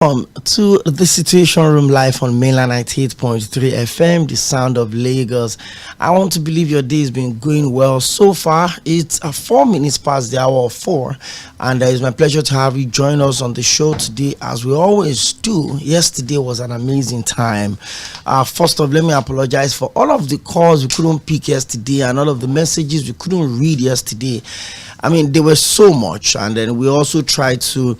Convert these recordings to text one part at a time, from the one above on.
To the Situation Room live on mainland 98.3 FM, the sound of Lagos. I want to believe your day has been going well so far. It's 4 minutes past the hour of 4, and it's my pleasure to have you join us on the show today, as we always do. Yesterday was an amazing time. First off, let me apologize for all of the calls we couldn't pick yesterday and all of the messages we couldn't read yesterday. I mean, there was so much, and then we also tried to,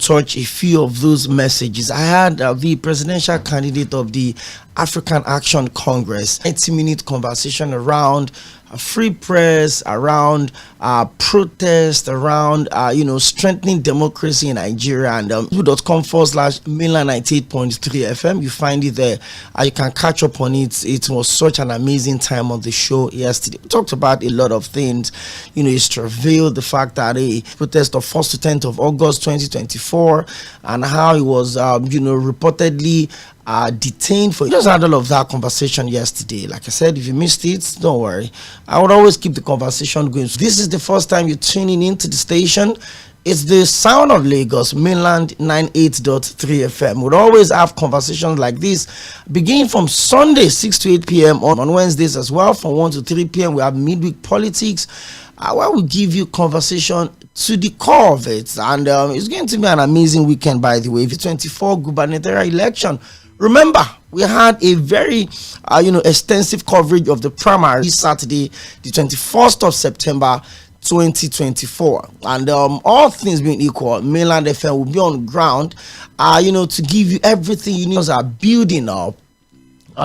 touch a few of those messages. I had the presidential candidate of the African Action Congress, 90-minute conversation around free press, around protest, around strengthening democracy in Nigeria, and youtube.com/mainland 98.3 FM. You find it there. You can catch up on it. It was such an amazing time on the show yesterday. We talked about a lot of things. It's revealed the fact that a protest of 1st to 10th of August 2024, and how it was reportedly detained for. Just had all of that conversation yesterday. Like I said, if you missed it, don't worry. I would always keep the conversation going. So this is the first time you're tuning into the station. It's the sound of Lagos, mainland 98.3 FM. We'll always have conversations like this, beginning from Sunday 6 to 8 p.m. on Wednesdays as well. From 1 to 3 p.m. we have midweek politics, where we give you conversation to the core of it. And it's going to be an amazing weekend, by the way. The 24 gubernatorial election. Remember, we had a very, extensive coverage of the primary this Saturday, the 21st of September, 2024. And all things being equal, Mainland FM will be on ground, to give you everything you need. Are building up.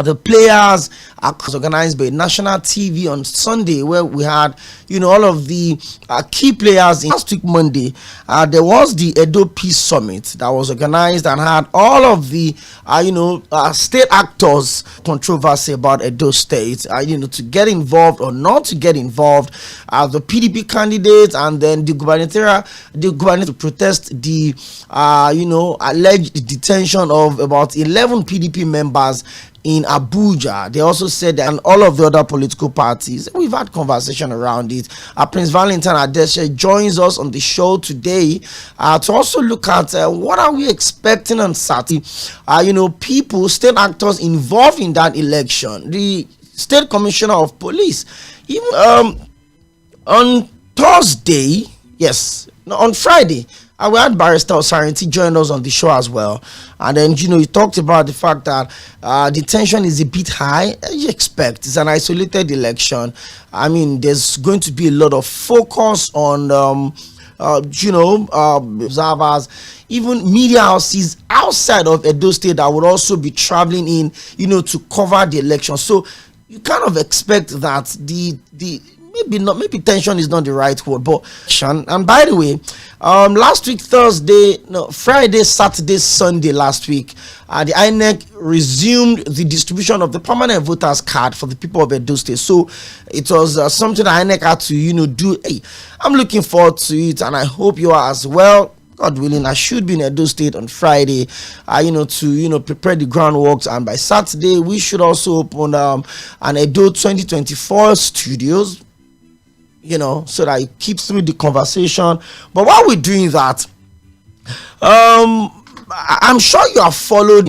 The players are organized by national TV on Sunday, where we had, all of the key players. In last week Monday, there was the Edo Peace Summit that was organized and had all of the, state actors. Controversy about Edo State, to get involved or not to get involved. The PDP candidates and then the gubernator to protest the, alleged detention of about 11 PDP members in Abuja. They also said that, and all of the other political parties, we've had conversation around it. Prince Valentine Adeshe joins us on the show today to also look at what are we expecting on Saturday. People, state actors involved in that election. The State Commissioner of Police, even on Thursday, on Friday, we had Barrister Osarinti join us on the show as well. And then, he talked about the fact that the tension is a bit high. You expect it's an isolated election. I mean, there's going to be a lot of focus on, observers, even media houses outside of Edo State that would also be traveling in, to cover the election. So you kind of expect that maybe tension is not the right word, but and by the way, last week Friday, Saturday, Sunday last week, the INEC resumed the distribution of the permanent voters card for the people of Edo State. So it was something that INEC had to do. Hey, I'm looking forward to it, and I hope you are as well. God willing, I should be in Edo State on Friday, to prepare the groundworks, and by Saturday we should also open an Edo 2024 studios, so that it keeps through the conversation. But while we're doing that, I'm sure you have followed.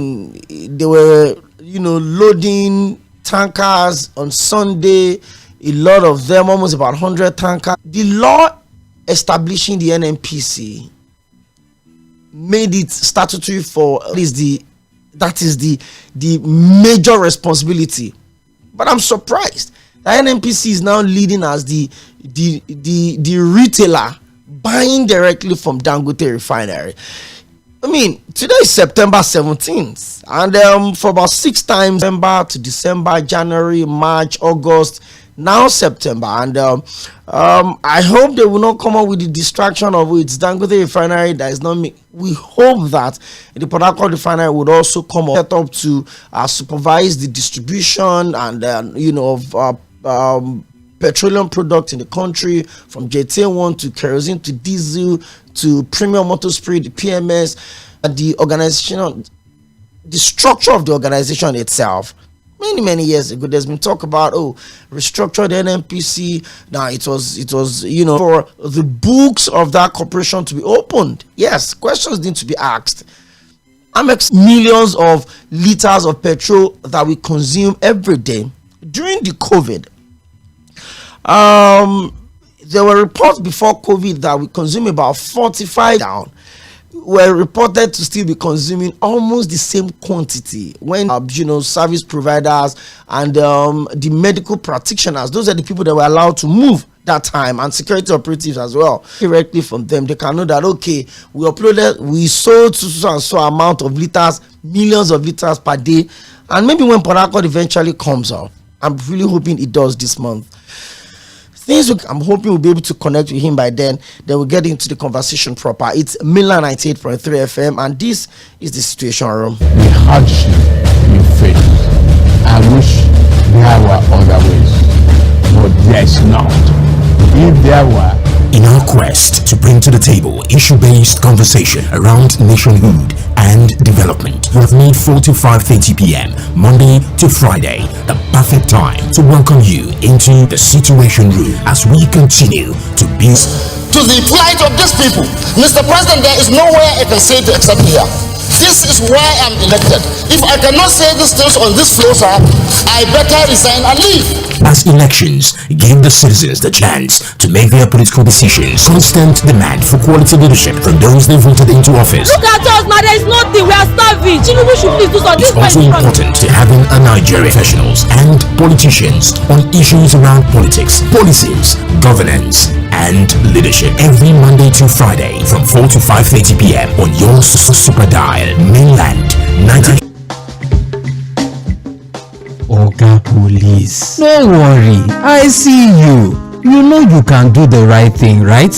They were, loading tankers on Sunday. A lot of them, almost about 100 tankers. The law establishing the NNPC made it statutory for that is the major responsibility. But I'm surprised. The NNPC is now leading as the retailer buying directly from Dangote Refinery. I mean, today is September 17th, and for about 6 times, November to December, January, March, August, now September, and I hope they will not come up with the distraction of it's Dangote Refinery that is not me. We hope that the Port Harcourt Refinery would also come up, set up to supervise the distribution and of petroleum products in the country, from JT1 to kerosene to diesel to premium motor spray, the PMS, and the organization, the structure of the organization itself. Many years ago, there's been talk about restructure the NNPC. Now it was for the books of that corporation to be opened. Yes, questions need to be asked. Amex millions of liters of petrol that we consume every day. During the COVID, there were reports before COVID that we consume about 45 down. Were reported to still be consuming almost the same quantity when service providers and the medical practitioners, those are the people that were allowed to move that time, and security operatives as well, directly from them, they can know that okay, we sold so amount of liters, millions of liters per day. And maybe when Port Harcourt eventually comes up, I'm really hoping it does this month, I'm hoping we'll be able to connect with him by then. Then we'll get into the conversation proper. It's Mainland 98.3 FM, and this is the Situation Room. The hardship we face, I wish there were other ways, but there's not. If there were, in our quest to bring to the table issue-based conversation around nationhood and development, we have made 4 to 5:30 p.m. Monday to Friday the perfect time to welcome you into the Situation Room as we continue to build to the plight of these people. Mr. President, there is nowhere I can say it except here. This is why I'm elected. If I cannot say these things on this floor, sir, I better resign and leave. As elections give the citizens the chance to make their political decisions, constant demand for quality leadership from those they voted into office. Look at us, man, there is nothing. We are starving. Tinubu should please do something. It's also important to having a Nigerian professionals and politicians on issues around politics, policies, governance, and leadership. Every Monday to Friday from 4 to 5:30 p.m. on your super dial, Mainland 90. Oga Police, no worry, I see you. You know you can do the right thing, right?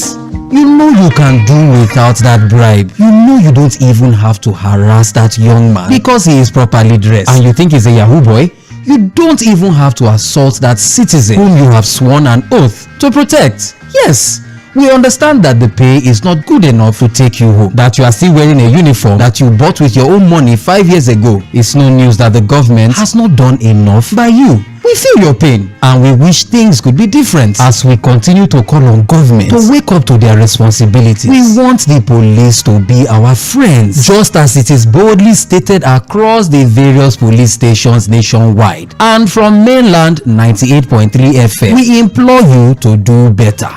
You know you can do without that bribe. You know you don't even have to harass that young man because he is properly dressed. And you think he's a Yahoo boy? You don't even have to assault that citizen whom you have sworn an oath to protect. Yes, we understand that the pay is not good enough to take you home, that you are still wearing a uniform that you bought with your own money 5 years ago. It's no news that the government has not done enough by you. We feel your pain and we wish things could be different as we continue to call on government to wake up to their responsibilities. We want the police to be our friends, just as it is boldly stated across the various police stations nationwide. And from Mainland 98.3 FM, we implore you to do better.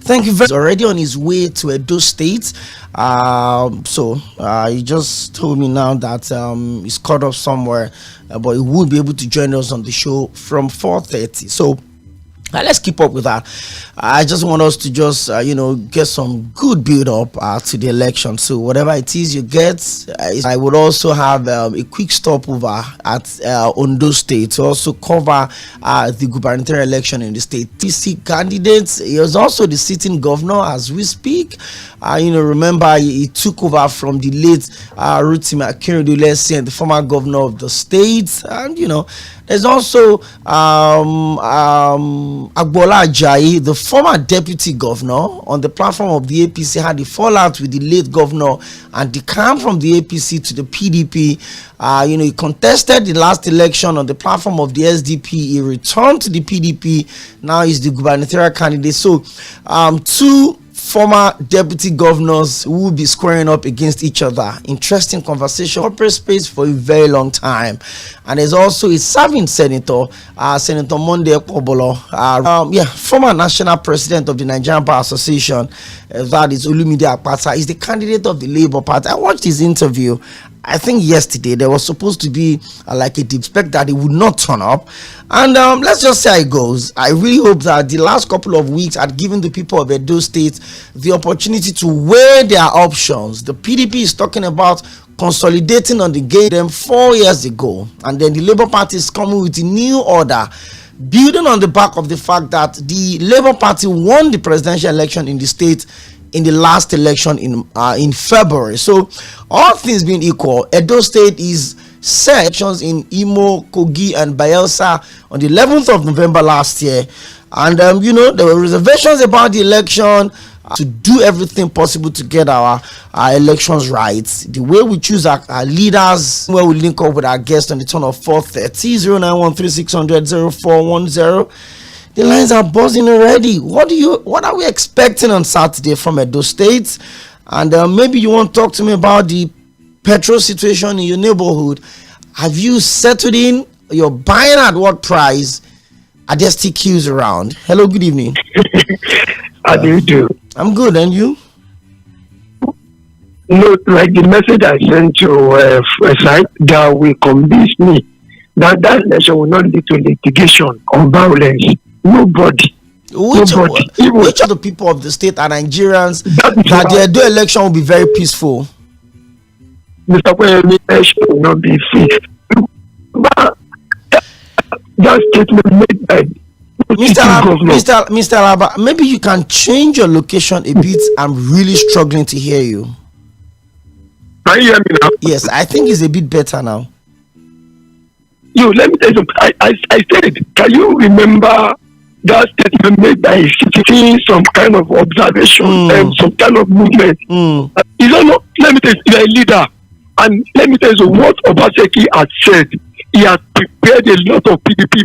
Thank you very much. Already on his way to Edo State. He just told me now that he's caught up somewhere, but he will be able to join us on the show from 4:30. So let's keep up with that. I just want us to just get some good build up to the election. So whatever it is you get, I would also have a quick stopover at Ondo State to also cover the gubernatorial election in the state. PC candidates, he was also the sitting governor as we speak. Remember he took over from the late Rotimi Akeredolu, the former governor of the state, and there's also Agbola Ajayi, the former deputy governor, on the platform of the APC, had the fallout with the late governor and decamp from the APC to the PDP. He contested the last election on the platform of the SDP. He returned to the PDP. Now he's the gubernatorial candidate. So, two former deputy governors who will be squaring up against each other. Interesting conversation, corporate space for a very long time. And there's also a serving senator, Senator Monday Okpobolo, former national president of the Nigerian Bar Association, that is Olumide Akpata, is the candidate of the Labour Party. I watched his interview. I think yesterday there was supposed to be like a expect that he would not turn up, and let's just see how it goes. I really hope that the last couple of weeks had given the people of Edo State the opportunity to weigh their options. The PDP is talking about consolidating on the game them 4 years ago, and then the Labour Party is coming with a new order, building on the back of the fact that the Labour Party won the presidential election in the state in the last election in February. So all things being equal, Edo State is set in Imo, Kogi and Bayelsa on the 11th of November last year. And there were reservations about the election. to do everything possible to get our elections right. The way we choose our leaders, where we link up with our guests on the turn of 4:30, 0913-600-0410. The lines are buzzing already. What are we expecting on Saturday from Edo State? And maybe you want to talk to me about the petrol situation in your neighborhood. Have you settled in? You're buying at what price? Are there still queues around? Hello, good evening. How do you do? I'm good, and you? No, like the message I sent to a site that will convince me that election will not lead to litigation or violence. Nobody. Which of the people of the state are Nigerians that the Edo election will be very peaceful? Mr. Election will not be free. But that statement made by Mr. Alaba, maybe you can change your location a bit. I'm really struggling to hear you. Can you hear me now? Yes, I think it's a bit better now. Let me tell you something. I said, can you remember that statement made by seeing some kind of observation and some kind of movement? You don't know. Let me tell you, you're a leader. And let me tell you what Obaseki has said. He has prepared a lot of PDP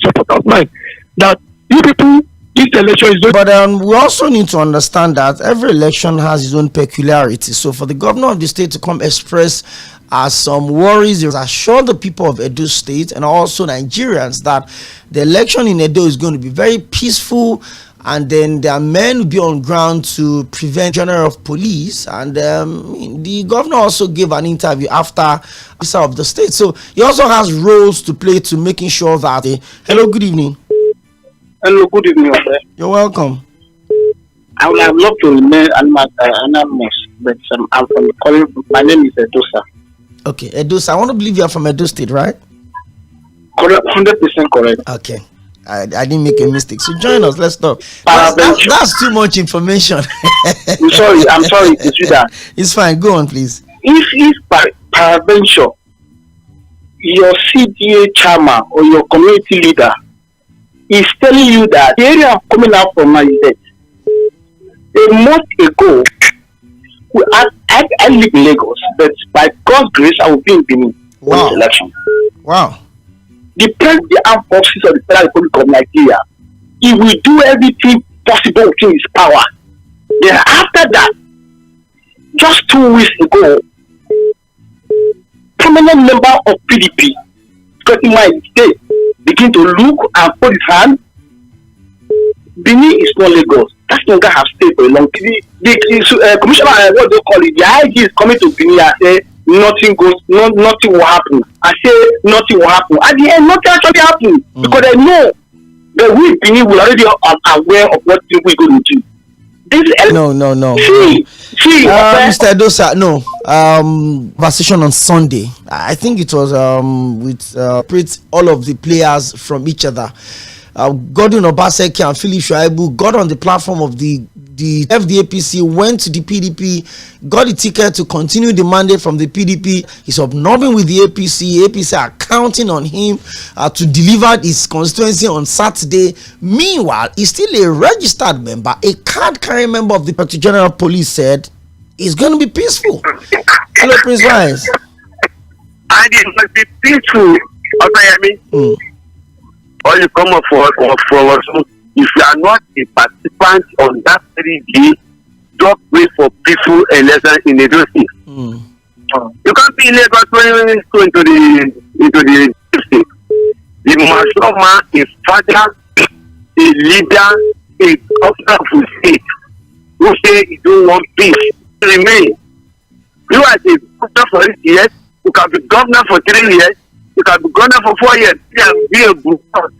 supporters' mind that you people, this election is not. But we also need to understand that every election has its own peculiarity. So for the governor of the state to come express some worries, assure the people of Edo State and also Nigerians that the election in Edo is going to be very peaceful, and then their men will be on ground to prevent General of Police. And the governor also gave an interview after the of the state, so he also has roles to play to making sure that hello, good evening. Hello, good evening, sir. You're welcome. I would have loved to remain anonymous, but I'm from calling. My name is Edosa. Okay, Edosa. I want to believe you are from Edo State, right? Correct, 100% correct. Okay. I didn't make a mistake. So join us. Let's talk. That's too much information. I'm sorry to do that. It's fine. Go on, please. If peradventure your CDA chairman or your community leader is telling you that the area I'm coming out from now is dead. A month ago, I live in Lagos, but by God's grace, I will be in Benin for this election. Wow. The President Armed Forces of the Federal Republic of Nigeria, he will do everything possible within his power. Then after that, just 2 weeks ago, prominent member of PDP, because in my state, begin to look and put his hand. Benin is not Lagos. That longer have stayed for a long time. The commissioner, what they call it, the IG is coming to Benin and say nothing will happen. I say nothing will happen. At the end, nothing actually happened because they know that we Benin will already aware of what people are going to do. No. See, Mr. Edosa, no. Conversation on Sunday. I think it was with all of the players from each other. Godwin Obaseki and Philip Shuaibu got on the platform of the FDAPC, went to the PDP, got the ticket to continue the mandate from the PDP. He's obnobbing with the APC are counting on him to deliver his constituency on Saturday. Meanwhile, he's still a registered member. A card-carrying member of the Inspector General of Police said it's going to be peaceful. Hello, Prince Wise. And it must be peaceful. Or you come up for us. If you are not a participant on that 3 day, just wait for peaceful election in the state. You can't be in Lagos when you go into the state. The mature man, a father, a leader, a governor of the state, who say you don't want peace to remain. You are the governor for 8 years, you can be governor for 3 years, you can be governor for 4 years, you can be a good person.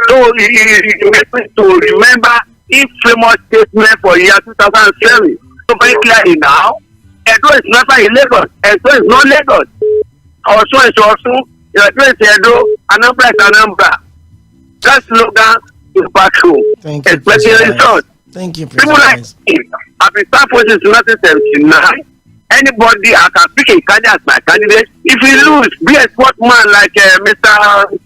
So you make me to remember his famous statement for year 2007. So very clearly now, Edo is never in Lagos. Edo is not Lagos. Also is also, Edo is Edo, Anambra is Anambra. That slogan is back home. Thank you, Thank you, people like him, I've been started since 1979. Anybody, I can pick a candidate as my candidate. If he lose, be a sportsman like Mr.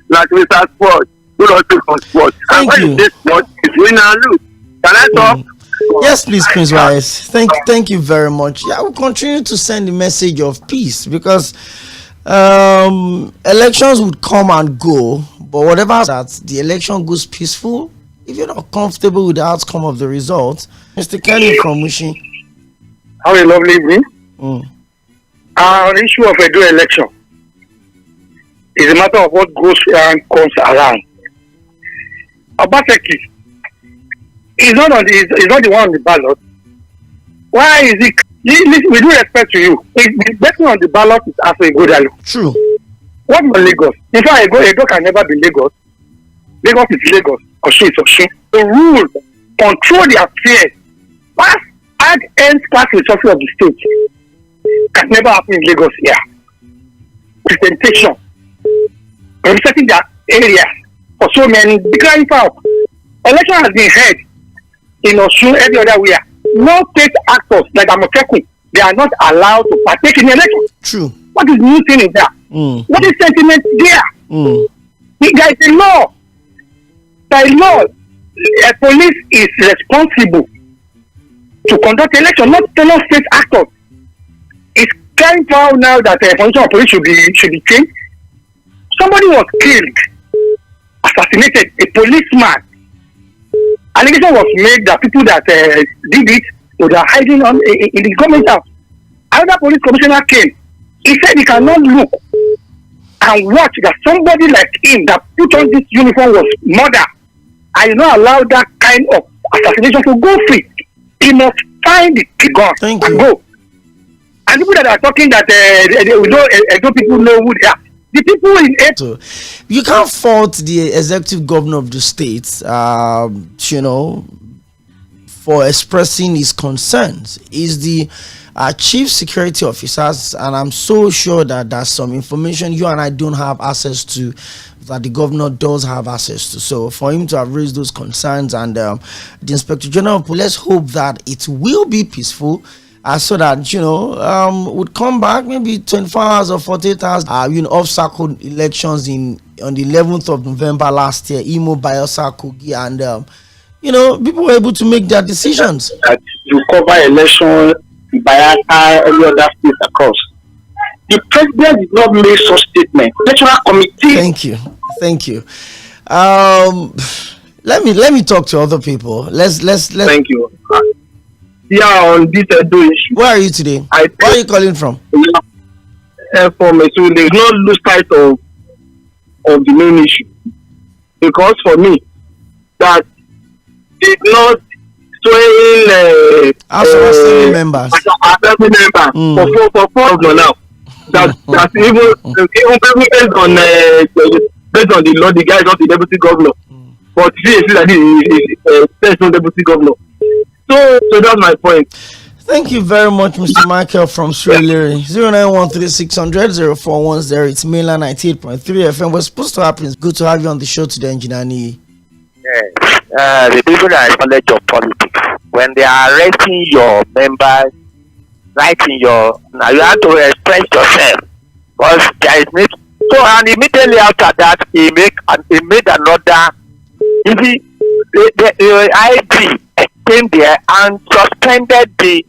like Mr. Sport. do not take on sport. And when you take sport, it's win and lose. Can I talk? Yes, please, Prince Wise. Thank you very much. Yeah, we'll continue to send the message of peace because elections would come and go, but whatever that the election goes peaceful. If you're not comfortable with the outcome of the results, Mr. Kenny from Mushin. Have a lovely evening. On the issue of a dual election, it's a matter of what goes and comes around. Obaseki is not the one on the ballot. Why is it? With due respect to you, the person on the ballot is after a good dialogue. True. What about Lagos? In fact, Ego can never be Lagos. Lagos is Lagos. Osun is Osun. The rule, control the affairs, add end class resources of the state can never happen in Lagos here. Presentation, representing their areas for so many declaring foul. Election has been held in Osun every other way. No state actors like Amotekun, they are not allowed to partake in the election. True. What is new thing in there? What is sentiment there? There is a law. By law, a police is responsible to conduct election, not fellow state actors. It's kind of now that a function of police should be changed. Somebody was killed, assassinated, a policeman. Allegation was made that people that did it were hiding in the government house. Another police commissioner came. He said he cannot look and watch that somebody like him that put on this uniform was murdered. I do not allow that kind of assassination to go free. He must find the gun and go. And people that are talking that people know who they are. The people in it. So you can't fault the executive governor of the state, for expressing his concerns. He's the chief security officers, and I'm so sure that there's some information you and I don't have access to that the governor does have access to. So for him to have raised those concerns, and the Inspector General of Police, let's hope that it will be peaceful. So that would come back maybe 24 hours or 48 hours. Off-cycle elections on the 11th of November last year. Imo, Bayelsa, Kogi, and people were able to make their decisions. That you cover election by every other state across. The president did not make such statement. Electoral committee. Thank you. Let me talk to other people. Let's. Thank you. On this issue. Where are you today? Where are you calling from? From so there's no lose sight of the main issue, because for me that did not swaying assembly members for now. That even based on the law, the guy is not the deputy governor, but see that he is personal deputy governor. So that's my point. Thank you very much, Mr. Michael from Sɪᴛᴜ괜 0913-600-0410. It's mainland 98.3 FM. What's supposed to happen? It's good to have you on the show today, Engineer Nii. Yes. The people that are knowledge of politics, when they are arresting your members, writing now you have to express yourself, because there is need. So and immediately after that, he made another. The IG came there and suspended the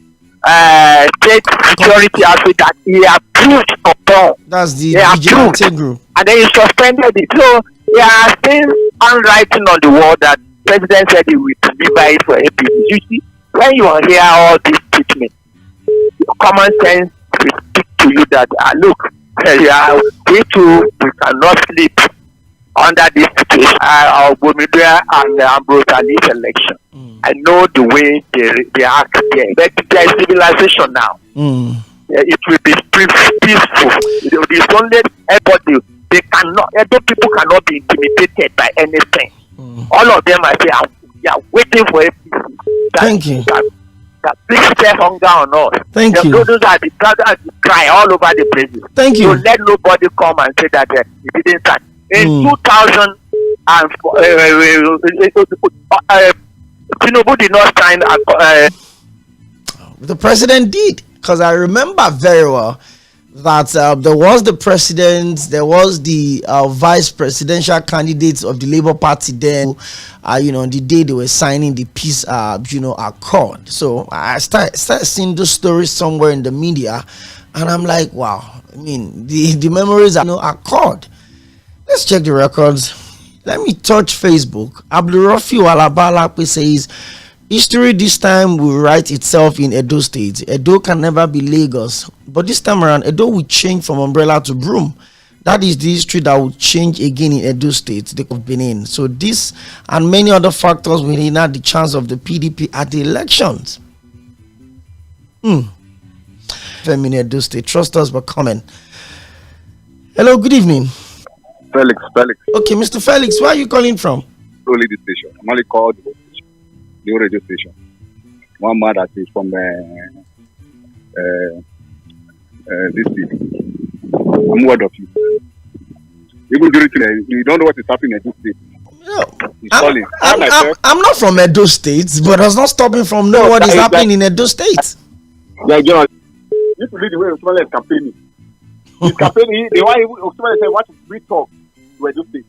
state security outfit that he approved upon. That's the vigilante group. And then he suspended it. So there are things handwriting on the wall that the president said he will deliver it for APC. You see, when you hear all these statements, your common sense will speak to you that look, we cannot sleep under this situation. Of Bolivia and Ambrose election. I know the way they act there. But there is civilization now. It will be peaceful. It's only everybody. People cannot be intimidated by anything. All of them, I say, they are waiting for a peace. Thank you. That please stay hunger on us. Thank you. Those are the cry all over the places. Thank you. So let nobody come and say that it didn't start. In 2004, Tinubu did not sign. The president did, because I remember very well that there was the president, there was the vice presidential candidates of the Labour Party then, on the day they were signing the peace, accord. So I started seeing those stories somewhere in the media, and I'm like, wow. I mean, the memories are accord. Let's check the records. Let me touch Facebook. Abdulrafi Walabala says, history this time will write itself in Edo State. Edo can never be Lagos. But this time around, Edo will change from umbrella to broom. That is the history that will change again in Edo State, they have been in. So this and many other factors will enhance the chance of the PDP at the elections. In Edo State. Trust us, but comment. Hello, good evening. Felix. Okay, Mr. Felix, where are you calling from? Only the station. I'm only called the radio station. One man that is from this city. I'm word of you. Even during today, you don't know what is happening in this state. No. I'm not from Edo State, but it's not stopping from knowing what is happening in Edo State. Yeah, John. You to lead the way Oᴘᴜ is campaigning. He's campaigning. The one Oᴘᴜ said, "What we talk to Edo State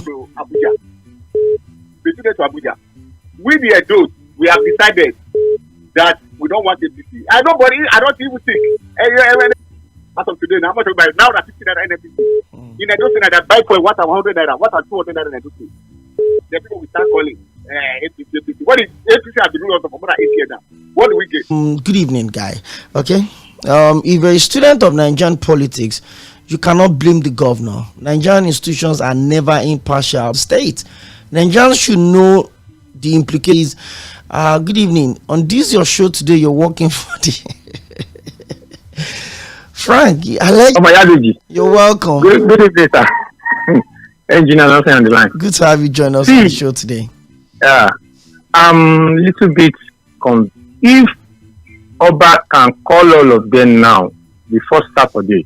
to Abuja, to Abuja." We the Edos, we have decided that we don't want APC. I don't even think. As of today, now that 50 naira NPC in Edo State that buy for 100 naira, 200 naira in Edo State. The people will start calling. APC. What is APC has been doing for more than 8 years now? What do we get? Good evening, guy. Okay. If you're a student of Nigerian politics, you cannot blame the governor. Nigerian institutions are never impartial state. Nigerians should know the implications. Good evening. On this your show today, you're working for the Frank. You're welcome. Good evening, sir. Engineer Nelson on the line. Good to have you join us on the show today. Yeah, little bit if Oba can call all of them now before Saturday,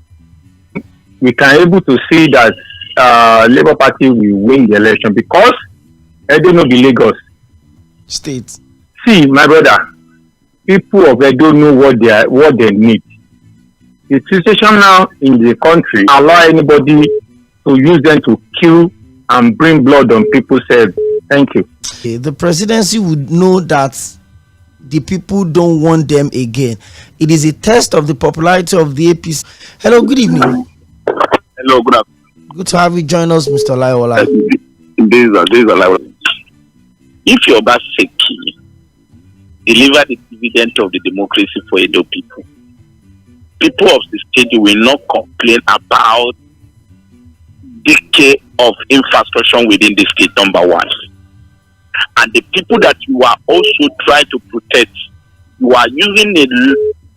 we can able to see that Labour Party will win the election because Edo no be Lagos State. See, my brother, people of Edo know what they need. The situation now in the country allow anybody to use them to kill and bring blood on people's heads. Thank you. Okay, the presidency would know that the people don't want them again. It is a test of the popularity of the APC. Hello, good evening. Hello, good afternoon. Good to have you join us, Mr. Laiwola. This is Laiwola. If your boss Seki deliver the dividend of the democracy for Edo people, people of the state will not complain about decay of infrastructure within the state, number one. And the people that you are also trying to protect, you are using a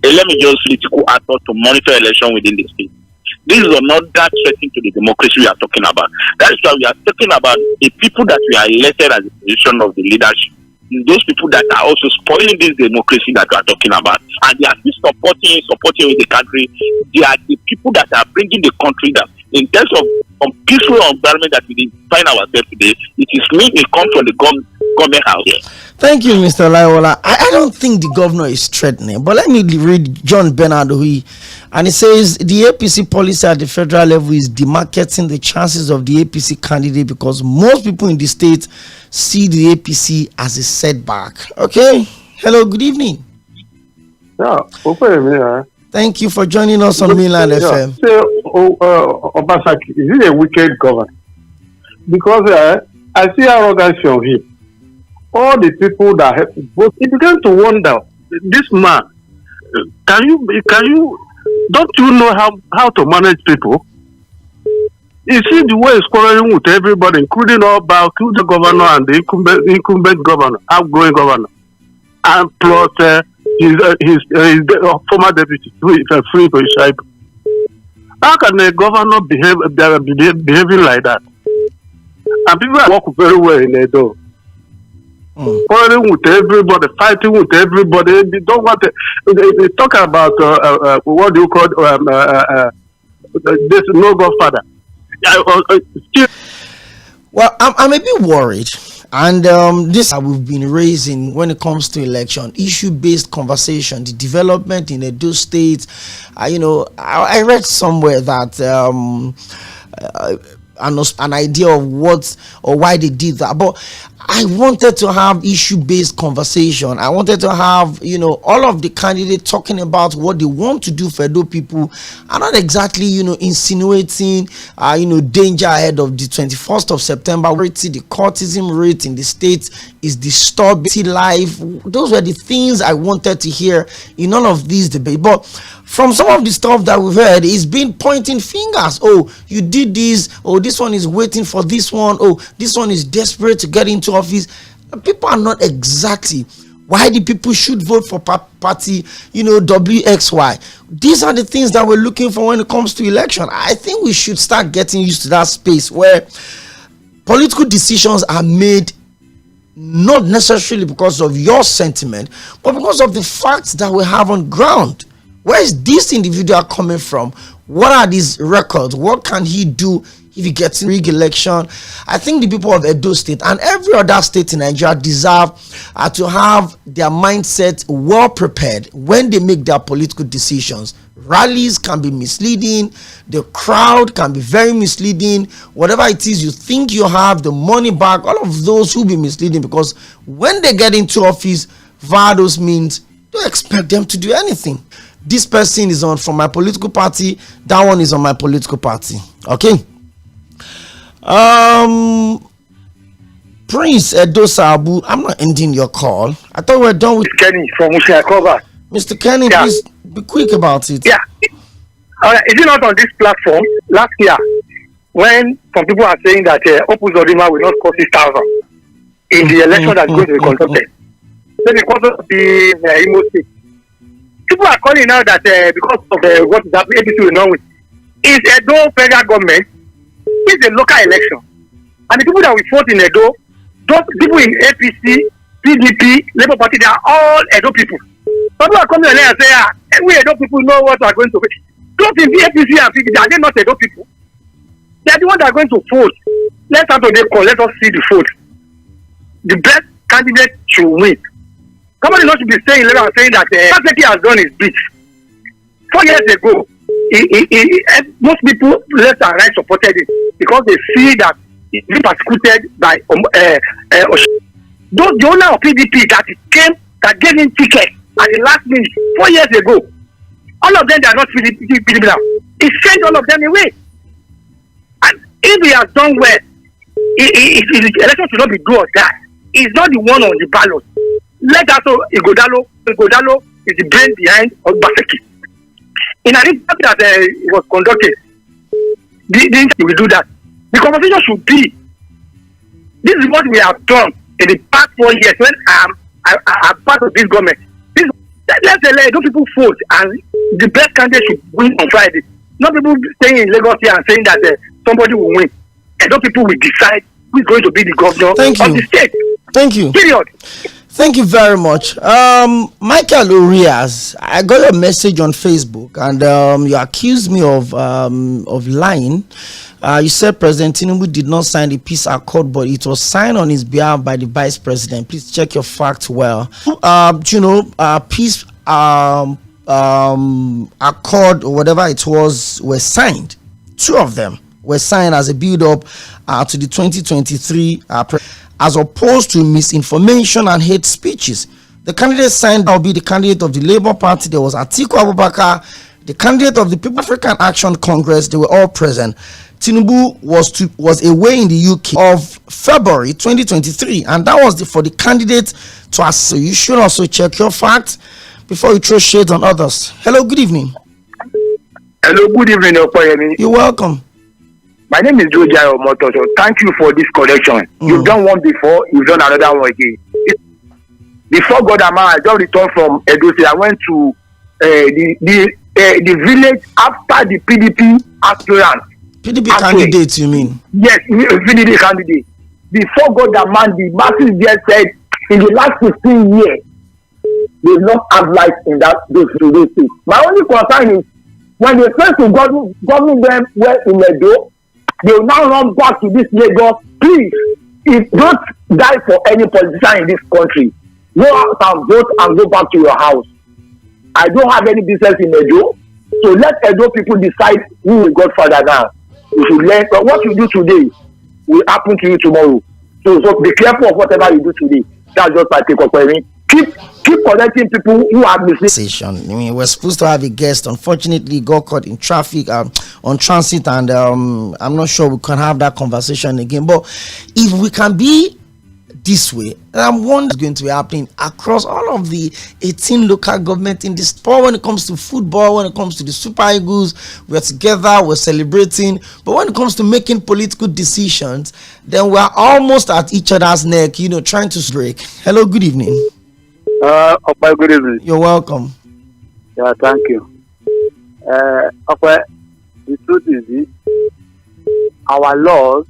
political actor to monitor election within the state. This is not that threatening to the democracy we are talking about. That is why we are talking about the people that we are elected as a position of the leadership. Those people that are also spoiling this democracy that we are talking about, and they are still supporting the country. They are the people that are bringing the country down. In terms of peaceful environment that we find ourselves today, it is me. It comes from the government house. Thank you, Mr. Laiwola. I don't think the governor is threatening, but let me read John Bernard Hui, and it says the APC policy at the federal level is demarcating the chances of the APC candidate because most people in the state see the APC as a setback. Okay. Hello. Good evening. Yeah. Okay. Thank you for joining us on Mainland FM. Obasaki, is he a wicked governor? Because I see arrogance from him. All the people that help vote, he began to wonder, this man, can you, don't you know how to manage people? You see the way he's quarreling with everybody, including the governor and the incumbent governor, outgoing governor, and plus his former deputy, free for his. How can a governor behaving like that? And people work very well in Edo. Quarreling with everybody, fighting with everybody. They don't want to. They talk about what do you call this no godfather. Well, I'm a bit worried. And this we've been raising when it comes to election, issue-based conversation, the development in Edo State. I read somewhere that an idea of what or why they did that, but I wanted to have issue-based conversation. I wanted to have, all of the candidates talking about what they want to do for Edo people, and not exactly, insinuating, danger ahead of the 21st of September. The courtism rate in the state is disturbing life. Those were the things I wanted to hear in all of these debates. But from some of the stuff that we've heard, it's been pointing fingers. Oh, you did this. Oh, this one is waiting for this one. Oh, this one is desperate to get into office. People are not exactly why the people should vote for party, WXY. These are the things that we're looking for when it comes to election. I think we should start getting used to that space where political decisions are made not necessarily because of your sentiment, but because of the facts that we have on ground. Where is this individual coming from? What are these records? What can he do if he gets in re-election? I think the people of Edo State and every other state in Nigeria deserve to have their mindset well prepared when they make their political decisions. Rallies can be misleading. The crowd can be very misleading. Whatever it is you think you have, the money back, all of those will be misleading, because when they get into office via those means, don't expect them to do anything. This person is on from my political party, that one is on my political party. Okay. Prince Edosabu, I'm not ending your call. I thought we were done with Kenny from Ushiakova. Mr. Kenny, please be quick about it. Yeah. Is it not on this platform last year when some people are saying that Opuzodima will not cost 6,000 in the election that's going to be conducted? Then because of the Imo State. People are calling now that because of what is happening, ABC will not win. Is Edo federal government? It's a local election, and the people that we fought in Edo, those people in APC, PDP, Labour Party, they are all Edo people. People are coming and say, we Edo people know what we are going to be. Those in the APC and PDP, are they not Edo people? They are the ones that are going to vote. Let's have to call. Let us see the vote. The best candidate should win. Somebody not to be saying later saying that फ़ has done his bit. 4 years ago, most people left and right supported it because they see that it's been persecuted by those the owner of PDP that gave him ticket at the last minute 4 years ago. All of them, they are not PDP now. He sent all of them away. And if he has done well, the election should not be do or die. He's not the one on the ballot. Let us know Ighodalo is the brain behind Obaseki. In addition that it was conducted, we will do that. The conversation should be, this is what we have done in the past 4 years when I'm part of this government. Let's let those people vote and the best candidate should win on Friday. Not people staying in Lagos here and saying that somebody will win. And those people will decide who is going to be the governor of the state. Thank you. Period. Thank you very much. Michael Urias, I got your message on Facebook and you accused me of lying. You said President Tinubu did not sign the peace accord, but it was signed on his behalf by the vice president. Please check your facts well. Peace accord or whatever it was were signed. 2 of them were signed as a build-up to the 2023 as opposed to misinformation and hate speeches. The candidate signed will be the candidate of the Labour Party. There was Atiku Abubakar, the candidate of the People African Action Congress. They were all present. Tinubu was away in the UK of February 2023, and that was for the candidate to us. So you should also check your facts before you throw shade on others. Hello, good evening. Hello, good evening, Okoyemi. You're welcome. My name is Joja Omoto. So thank you for this correction. You've done one before, you've done another one again. Before God I just returned from Edo State. I went to the village after the PDP aspirant. PDP candidate, you mean? Yes, PDP candidate. Before God the masses there said in the last 15 years they will not have life in those states. My only concern is when they first to govern them well in Edo, they will now run back to this Lagos. Please, if don't die for any politician in this country, go out and vote and go back to your house. I don't have any business in Edo, so let Edo people decide who is Godfather now. You should learn what you do today will happen to you tomorrow. So be careful of whatever you do today. That's just my take on. Keep connecting people who are missing. I mean, we're supposed to have a guest. Unfortunately, got caught in traffic on transit, and I'm not sure we can have that conversation again. But if we can be this way, I'm wondering what's going to be happening across all of the 18 local government in this sport. When it comes to football, when it comes to the Super Eagles, we're together, we're celebrating. But when it comes to making political decisions, then we're almost at each other's neck, you know, trying to break. Hello, good evening. Good evening. You're welcome. Yeah, thank you. The truth is this, our laws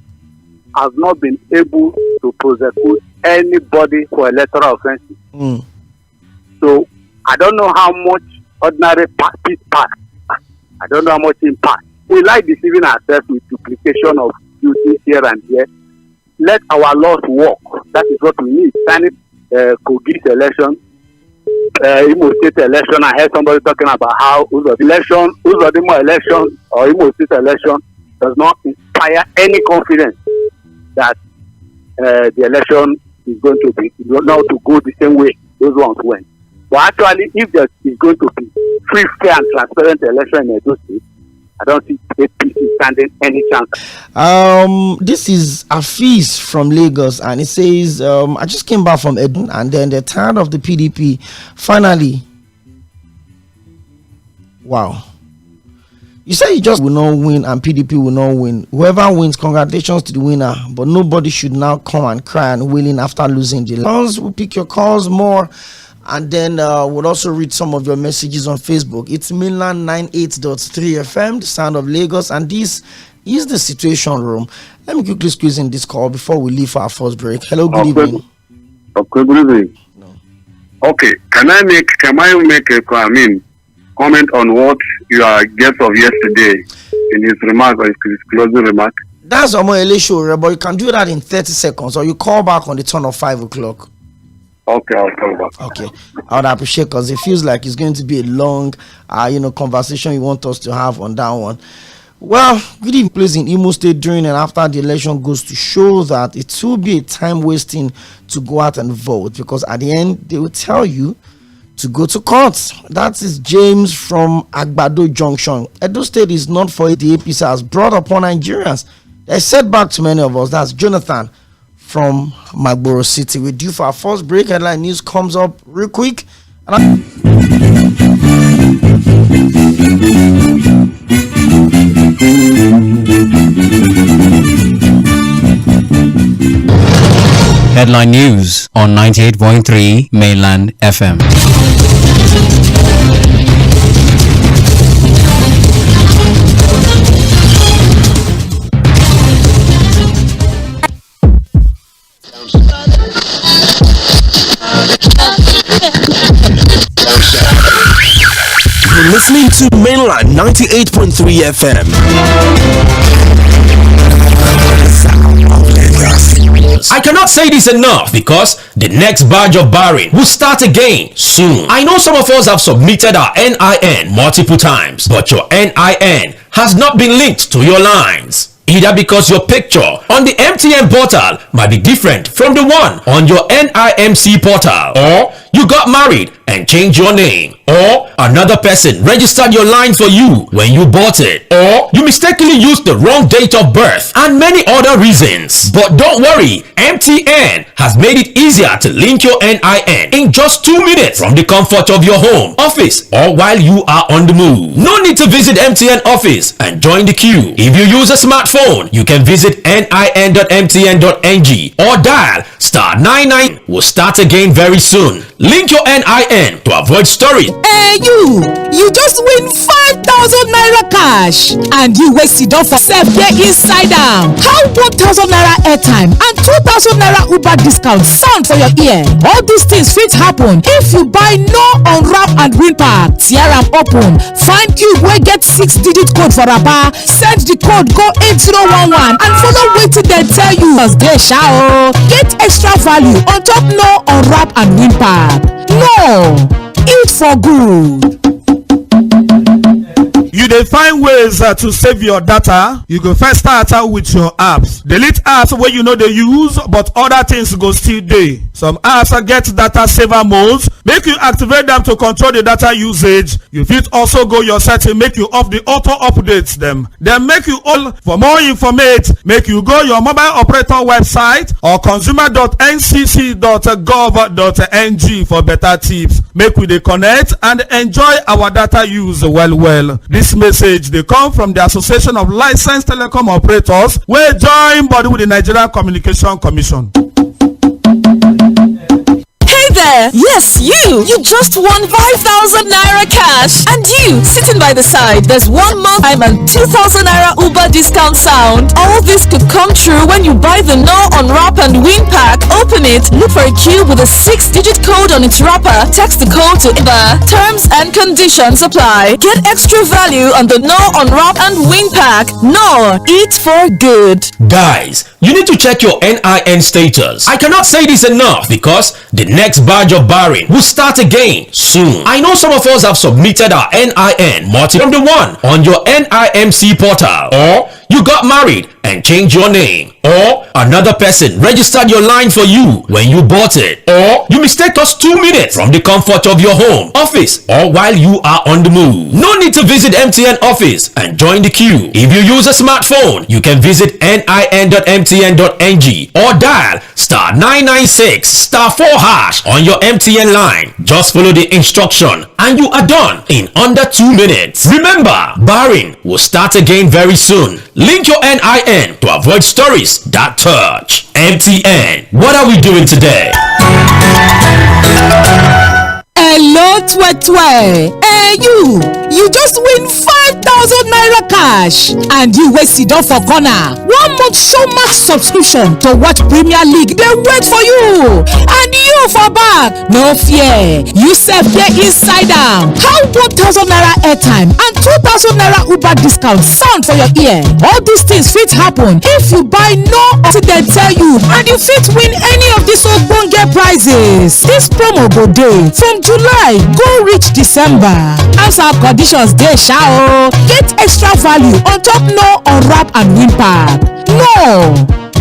have not been able to prosecute anybody for electoral offenses. So I don't know how much ordinary peace pass. I don't know how much impact. We like deceiving ourselves with duplication of duties here and there. Let our laws work. That is what we need. Signing Kogi's election, Imo State election. I heard somebody talking about how Uzodimo election or Imo State election does not inspire any confidence that the election is going to be not to go the same way those ones went. But actually, if there is going to be free, fair, and transparent election in Edo State, I don't see APC standing any chance. This is Afis from Lagos, and it says, I just came back from Edo, and then they're tired of the PDP. Finally, wow. You say you just will not win and PDP will not win. Whoever wins, congratulations to the winner. But nobody should now come and cry and wailing after losing the calls. We'll pick your calls more. And then we'll also read some of your messages on Facebook. It's Mainland 98.3 FM, the sound of Lagos. And this is the Situation Room. Let me quickly squeeze in this call before we leave for our first break. Hello, good evening. Okay, good evening. No. Okay, can I make a comment on what your guest of yesterday in his remark or his closing remark? That's 𝐴, but you can do that in 30 seconds, or you call back on the turn of 5 o'clock. Okay, I'll call back. Okay, I would appreciate, because it feels like it's going to be a long, conversation you want us to have on that one. Well, good evening, please. In Imo State during and after the election goes to show that it will be a time wasting to go out and vote, because at the end they will tell you to go to court. That is James from Agbado Junction. Edo State is not for it. The APC has brought upon Nigerians. They said back to many of us. That's Jonathan from Magboro City. We're due for our first break. Headline news comes up real quick. Headline news on 98.3 Mainland FM. You're listening to Mainland 98.3 FM. I cannot say this enough, because the next batch of barring will start again soon. I know some of us have submitted our NIN multiple times, but your NIN has not been linked to your lines. Either because your picture on the MTN portal might be different from the one on your NIMC portal, or you got married and changed your name, or another person registered your line for you when you bought it, or you mistakenly used the wrong date of birth, and many other reasons. But don't worry, MTN has made it easier to link your NIN in just 2 minutes from the comfort of your home, office, or while you are on the move. No need to visit MTN office and join the queue. If you use a smartphone, you can visit nin.mtn.ng or dial *99. Will start again very soon. Link your NIN to avoid storage. You just win 5,000 naira cash, and you wey sit down for sef dey inside am. How 1,000 naira airtime and 2,000 naira Uber discount sound for your ear? All these things fit happen if you buy no unwrap and win pack. Tear am open, find cube wey get 6-digit code for wrapper, send the code go 8011 and follow wetin dem tell you. Dey sha o, get extra value on top no unwrap and win pack. No, eat for good. You dey find ways to save your data? You go first start with your apps. Delete apps wey you no dey use but other things go still dey. Some apps get data saver modes, make you activate them to control the data usage. You fit also go your setting, make you off the auto updates them. Then make you all. For more information, make you go your mobile operator website or consumer.ncc.gov.ng for better tips. Make we dey connect and enjoy our data use well. This message dey come from the Association of Licensed Telecom Operators wey join body with the Nigerian Communication Commission. There. Yes, you just won 5,000 naira cash, and you sitting by the side. There's 1 month time and 2,000 naira Uber discount sound. All this could come true when you buy the no unwrap and win pack. Open it, look for a cube with a 6-digit code on its wrapper, text the code to IBA. Terms and conditions apply. Get extra value on the no unwrap and win pack. No, eat for good. Guys, you need to check your NIN status. I cannot say this enough because the next batch of barring will start again soon. I know some of us have submitted our NIN multi from the one on your NIMC portal, or you got married and changed your name, or another person registered your line for you when you bought it, or you mistake us 2 minutes from the comfort of your home, office, or while you are on the move. No need to visit MTN office and join the queue. If you use a smartphone, you can visit nin.mtn.ng or dial *996 *4# on your MTN line. Just follow the instruction and you are done in under 2 minutes. Remember, barring will start again very soon. Link your NIN to avoid stories that touch. MTN, what are we doing today? Hello, Twe. You just win 5,000 naira cash, and you wey sit down for corner. 1 month Showmax subscription to watch Premier League dey wait for you, and you for back. No fear, you sef dey inside am. How 1,000 naira airtime and 2,000 naira Uber discount sound for your ear? All these things fit happen if you buy no until dem tell you, and you fit win any of these ogbonge prizes. This promo go dey from July go reach December. Terms and conditions dey sha o. Get extra value on top no unwrap and win pack. No,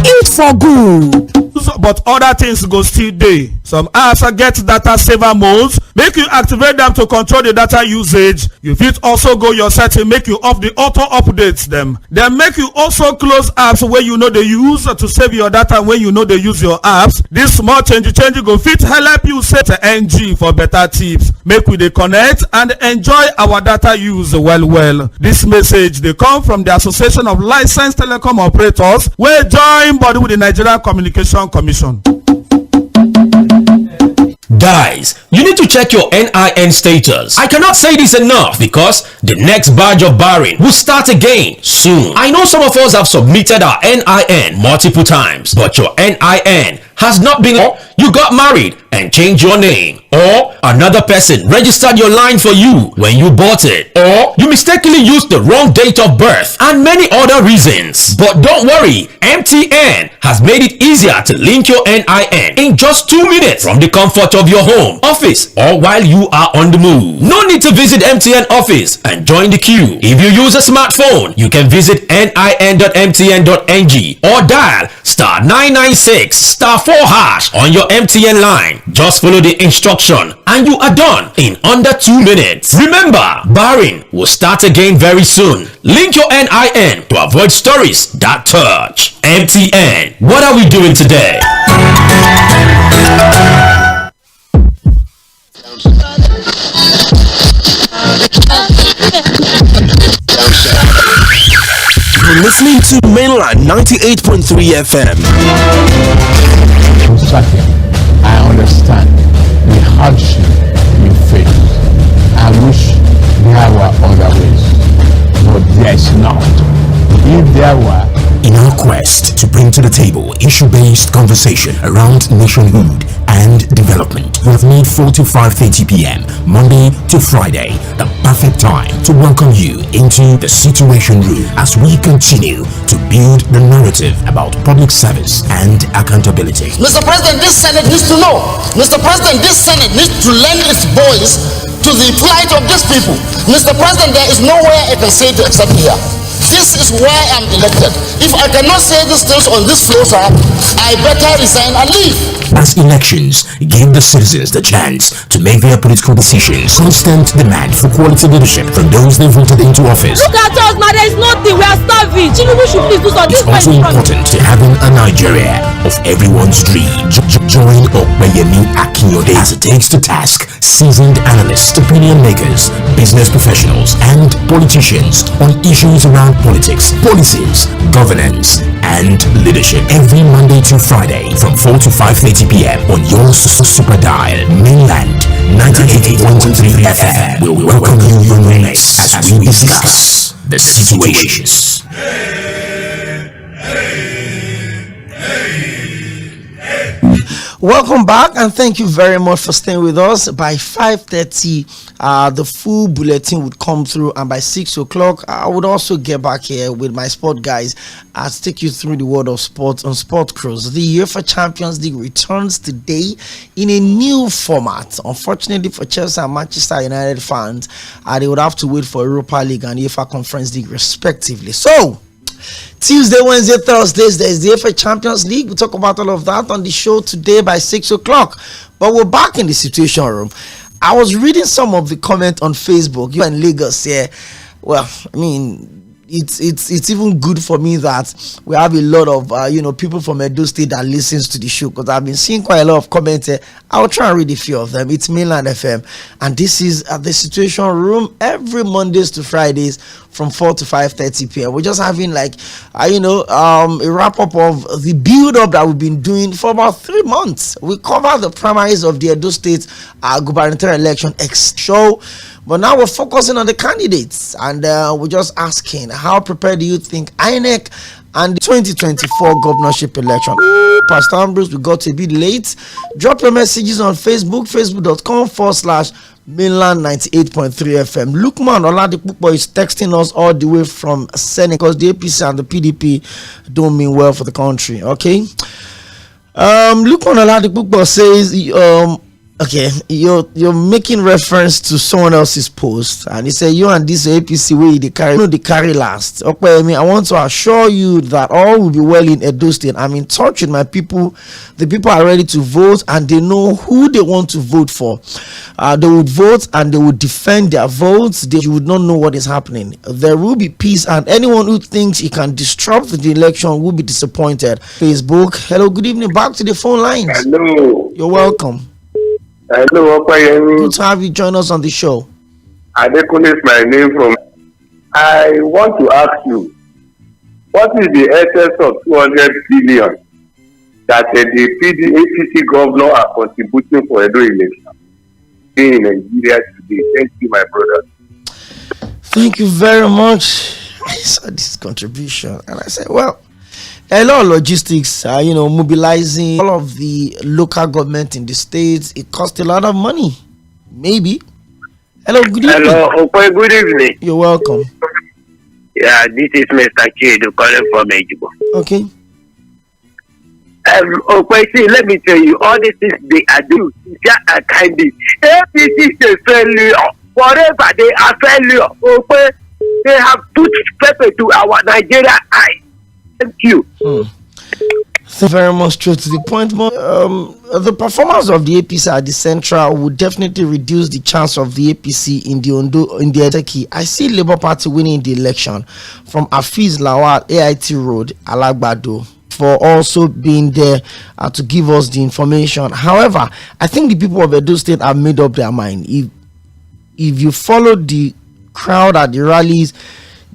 eat for good. But other things go still dey. Some apps get data saver modes, make you activate them to control the data usage. You fit also go your setting, make you off the auto updates them. Then make you also close apps where you know they use to save your data when you know they use your apps. This small change go fit help you set NG for better tips. Make we dey connect and enjoy our data use well. This message they come from the Association of Licensed Telecom Operators wey join body with the Nigerian Communication Commission. Guys, you need to check your NIN status. I cannot say this enough because the next batch of barring will start again soon. I know some of us have submitted our NIN multiple times, but your NIN has not been, or you got married and changed your name, or another person registered your line for you when you bought it, or you mistakenly used the wrong date of birth, and many other reasons. But don't worry, MTN has made it easier to link your NIN in just 2 minutes from the comfort of your home, office, or while you are on the move. No need to visit MTN office and join the queue. If you use a smartphone, you can visit nin.mtn.ng or dial *996 *4# on your MTN line. Just follow the instruction and you are done in under 2 minutes. Remember, barring will start again very soon. Link your NIN to avoid stories that touch. MTN, what are we doing today? You're listening to Mainland 98.3 FM. I understand the hardship you face. I quest to bring to the table issue-based conversation around nationhood and development. We have made 4 to 5:30 p.m. Monday to Friday the perfect time to welcome you into the Situation Room as we continue to build the narrative about public service and accountability. Mr. President, this Senate needs to know. Mr. President, this Senate needs to lend its voice to the plight of these people. Mr. President, there is nowhere I can say it except here. This is why I'm elected. If I cannot say these things on this floor, sir, I better resign and leave. As elections give the citizens the chance to make their political decisions, constant demand for quality leadership from those they voted into office. Look at us, man, there is nothing. We are starving. Sɪᴛᴜᴜ should please do something. It's also important to having a Nigeria of everyone's dream. Join 𝐴꿼 as it takes to task seasoned analysts, opinion makers, business professionals, and politicians on issues around politics, policies, governance, and leadership. Every Monday to Friday from 4 to 5:30 p.m. on your super dial, Mainland 98.3 FM will welcome you your next as we discuss the situations. Welcome back, and thank you very much for staying with us. By 5:30, the full bulletin would come through, and by 6 o'clock, I would also get back here with my sport guys to take you through the world of sports on Sport Cruise. The UEFA Champions League returns today in a new format. Unfortunately for Chelsea and Manchester United fans, they would have to wait for Europa League and UEFA Conference League respectively. So, Tuesday, Wednesday, Thursdays, there's the FA Champions League. We'll talk about all of that on the show today by 6 o'clock. But we're back in the Situation Room. I was reading some of the comments on Facebook. You in Lagos here. Well, I mean, it's even good for me that we have a lot of people from Edo State that listens to the show, because I've been seeing quite a lot of comments here. I'll try and read a few of them. It's Mainland FM, and this is the Situation Room every Mondays to Fridays from 4 to 5:30 p.m. We're just having a wrap up of the build up that we've been doing for about 3 months. We cover the primaries of the Edo State gubernatorial election show. But now we're focusing on the candidates, and we're just asking, how prepared do you think INEC and the 2024 governorship election? Pastor Ambrose, we got a bit late. Drop your messages on Facebook, facebook.com/Mainland 98.3 FM. Lukman Oladipupo is texting us all the way from Senate, because the APC and the PDP don't mean well for the country. Okay. Lukman Oladipupo says, okay, you're making reference to someone else's post, and he said you and this APC way they carry last. Okay, I want to assure you that all will be well in Edo State. I'm in touch with my people. The people are ready to vote, and they know who they want to vote for. They would vote and they would defend their votes. You would not know what is happening. There will be peace, and anyone who thinks he can disrupt the election will be disappointed. Facebook, hello, good evening. Back to the phone lines. Hello. You're welcome. Hello, 𝐴꿼. Good to have you join us on the show. Adekunle is my name from. I want to ask you, what is the excess of 200 billion that the APC governor are contributing for Edo election in Nigeria today? Thank you, my brother. Thank you very much. I saw this contribution, and I said, well, a lot of logistics, mobilizing all of the local government in the states. It costs a lot of money. Maybe. Hello, good evening. Hello, Ope, good evening. You're welcome. Yeah, this is Mr. Chido calling from Ejibo. Okay. Ope, see, let me tell you, all these things they are doing, they are kind of APC is a failure. Whatever they are failure, Ope, they have put pepper to our Nigeria eye. Thank you. Thank you very much. Straight to the point. The performance of the APC at the Central would definitely reduce the chance of the APC in the Eteki. I see Labour Party winning the election from Afiz Lawal, AIT Road, Alagbado, for also being there to give us the information. However, I think the people of Edo State have made up their mind. If you follow the crowd at the rallies,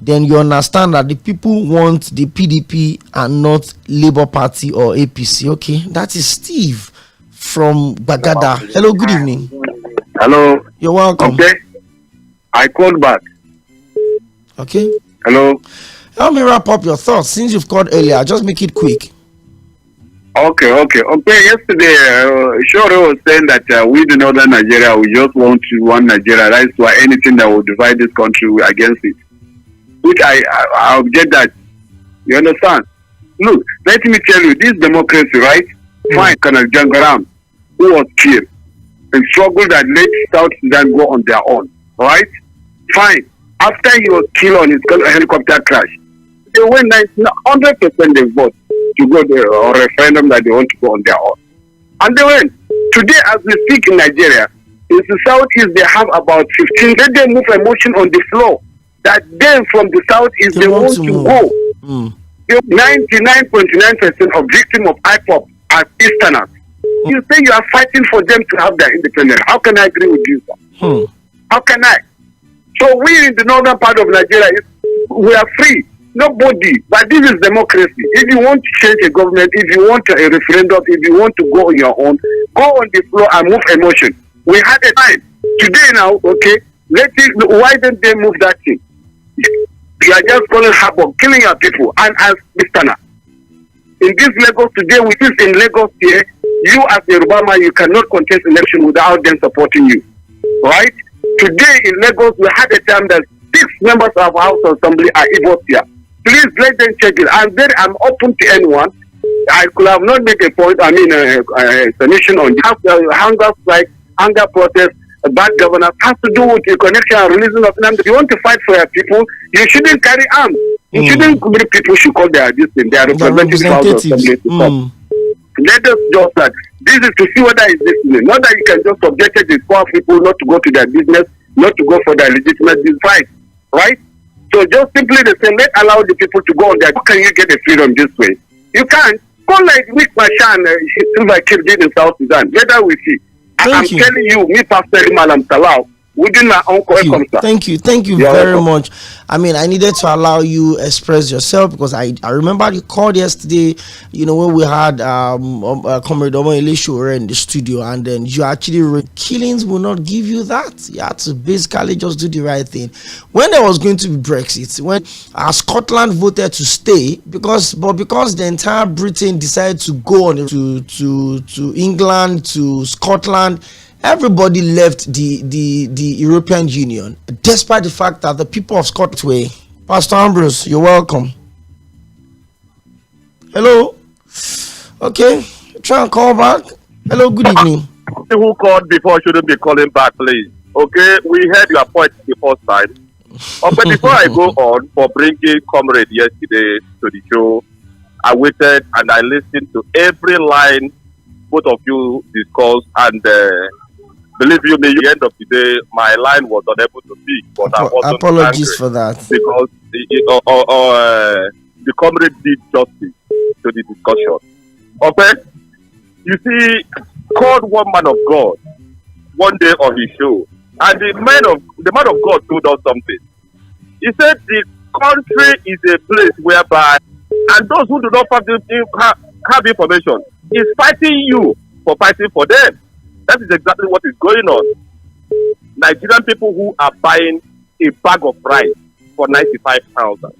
then you understand that the people want the PDP and not Labour Party or APC. Okay, that is Steve from Bagada. Hello, good evening. Hello. You're welcome. Okay. I called back. Okay. Hello. Help me wrap up your thoughts since you've called earlier. Just make it quick. Okay. Yesterday, Shoro was saying that we, the Northern Nigeria, we just want to one Nigeria. That's why anything that will divide this country, we're against it. Which I object that. You understand? Look, let me tell you, this democracy, right? Fine, Colonel Jangaram, who was killed and struggled that let South Sudan go on their own, right? Fine. After he was killed on his helicopter crash, they went 100% they vote to go there or referendum that they want to go on their own. And they went. Today, as we speak in Nigeria, in the southeast, they have about 15. Let them move a motion on the floor that then from the southeast, they want to go. 99.9% of victims of IPOP are Easterners. You say you are fighting for them to have their independence. How can I agree with you, sir? How can I? So we in the northern part of Nigeria, we are free. Nobody. But this is democracy. If you want to change a government, if you want a referendum, if you want to go on your own, go on the floor and move a motion. We had a time. Today now, okay, why don't they move that thing? You are just calling havoc, killing your people. And as Mr. In this Lagos today, which is in Lagos here, you as a Obama, you cannot contest election without them supporting you. Right? Today in Lagos, we had a time that 6 members of House Assembly are evil here. Please let them check it. And then I'm open to anyone. I could have not made a point, a submission on hunger strike, hunger protest, bad governance has to do with the connection and releasing of them. If you want to fight for your people, you shouldn't carry arms. You shouldn't bring people should call their representatives. Let us just that. This is to see whether it's listening. Not that you can just subject the poor people not to go to their business, not to go for their legitimate fight. Right? So just simply the same, let's allow the people to go on there. How can you get the freedom this way? You can't. Go like Nick Mashan, Silva did in South Sudan. Later we see. I'm telling you, me personally, Malam Salau, within my own Thank you very much. I mean, I needed to allow you express yourself because I remember you called yesterday, when we had Comrade Omoyele in the studio, and then you actually killings will not give you that. You had to basically just do the right thing. When there was going to be Brexit, when Scotland voted to stay, because the entire Britain decided to go on to England, to Scotland, everybody left the European Union, despite the fact that the people of Scotland. Pastor Ambrose, you're welcome. Hello. Okay, try and call back. Hello, good evening. Who called before shouldn't be calling back, please. Okay, we heard your point the first time. But before I go on for bringing Comrade yesterday to the show, I waited and I listened to every line both of you discussed, and believe you me, at the end of the day, my line was unable to speak. But I wasn't apologies for that. Because the comrade did justice to the discussion. Okay? You see, called one man of God one day on his show, and the man of God told us something. He said the country is a place whereby, and those who do not have information is fighting you for fighting for them. That is exactly what is going on. Nigerian people who are buying a bag of rice for 95,000.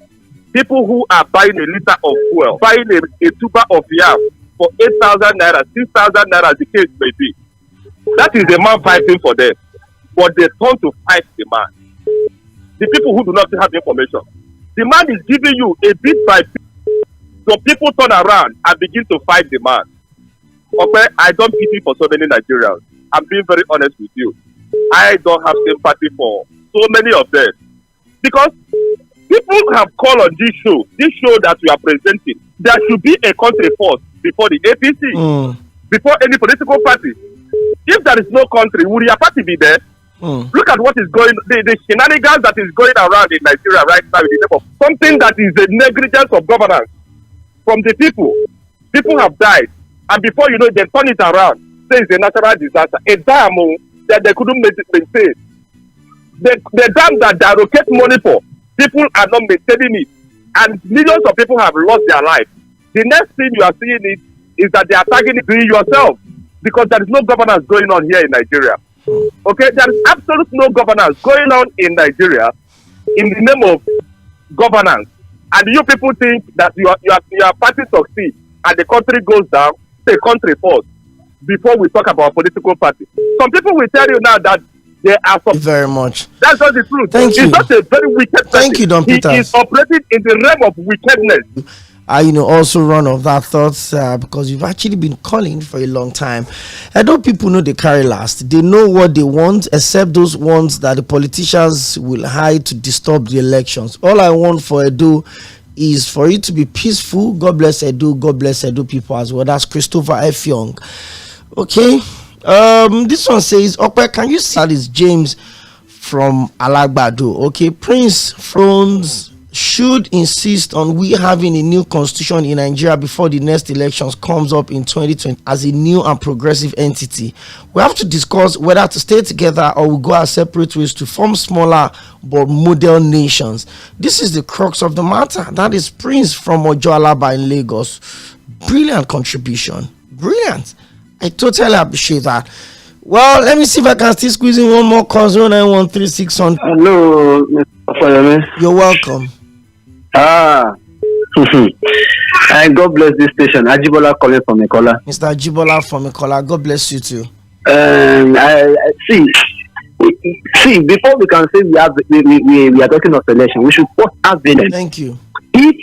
People who are buying a liter of fuel, buying a tuber of yam for 8,000 naira, 6,000 naira, the case may be. That is the man fighting for them. But they turn to fight the man. The people who do not have information. The man is giving you a bit by bit. So people turn around and begin to fight the man. Okay, I don't pity for so many Nigerians. I'm being very honest with you. I don't have sympathy for so many of them. Because people have called on this show that we are presenting. There should be a country first before the APC, before any political party. If there is no country, would your party be there? Look at what is going, the shenanigans that is going around in Nigeria right now in the name of something that is the negligence of governance from the people. People have died. And before you know it, they turn it around. Say it's a natural disaster. A dam that they couldn't maintain. The dam that they allocate money for, people are not maintaining it. And millions of people have lost their life. The next thing you are seeing is that they are targeting yourself. Because there is no governance going on here in Nigeria. Okay? There is absolute no governance going on in Nigeria in the name of governance. And you people think that your party succeed and the country goes down, the country falls. Before we talk about political party, some people will tell you now that there are some. Very much. That's not the truth. Thank you. He's not a very wicked person. Thank you, Don Peters. He is operating in the realm of wickedness. I also run off that thoughts because you've actually been calling for a long time. I know people know they carry last. They know what they want, except those ones that the politicians will hide to disturb the elections. All I want for Edo is for it to be peaceful. God bless Edo. God bless Edo people as well. That's Christopher F. Young. Okay. This one says, Ope, can you see that is James from Alagbado? Okay. Prince Franz should insist on we having a new constitution in Nigeria before the next elections comes up in 2020 as a new and progressive entity. We have to discuss whether to stay together or we go our separate ways to form smaller but model nations. This is the crux of the matter. That is Prince from Ojo Alaba in Lagos. Brilliant contribution. Brilliant. I totally appreciate that. Well, let me see if I can still squeeze in one more call. 091361. Hello, Mr. Fayame. You're welcome. And God bless this station. Ajibola calling from Ikola. Mr. Ajibola from Ikola. God bless you too. I see. Before we can say we are talking of election, we should first ask them. Thank you. If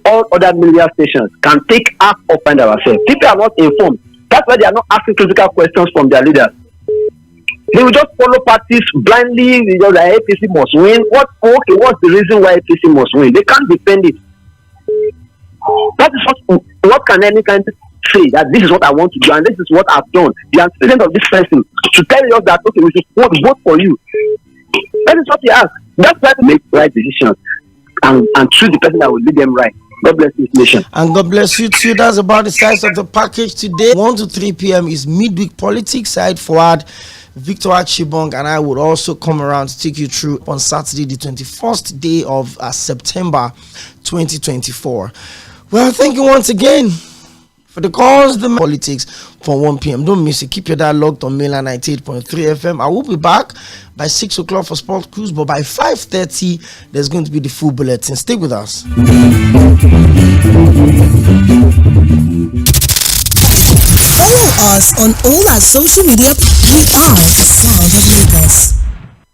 all other media stations can take half of find ourselves, people are not informed. That's why they are not asking critical questions from their leaders. They will just follow parties blindly. They just like APC must win. What's the reason why APC must win? They can't defend it. That is what can any kind say that this is what I want to do and this is what I've done. The antecedent of this person to tell us that okay, we should vote for you. That is what he asked. That's why they make right decisions and choose the person that will lead them right. God bless this nation. And God bless you too. That's about the size of the package today. 1 to 3 p.m. is midweek politics. Side forward, Victor Achibong and I would also come around to take you through on Saturday, the 21st day of September 2024. Well, thank you once again for the calls, the politics from 1 p.m. Don't miss it. Keep your dial logged on Mainland 98.3 FM. I will be back by 6 o'clock for Sport Cruise, but by 5:30, there's going to be the full bulletin. Stay with us. Follow us on all our social media. We are the Sound of Lagos.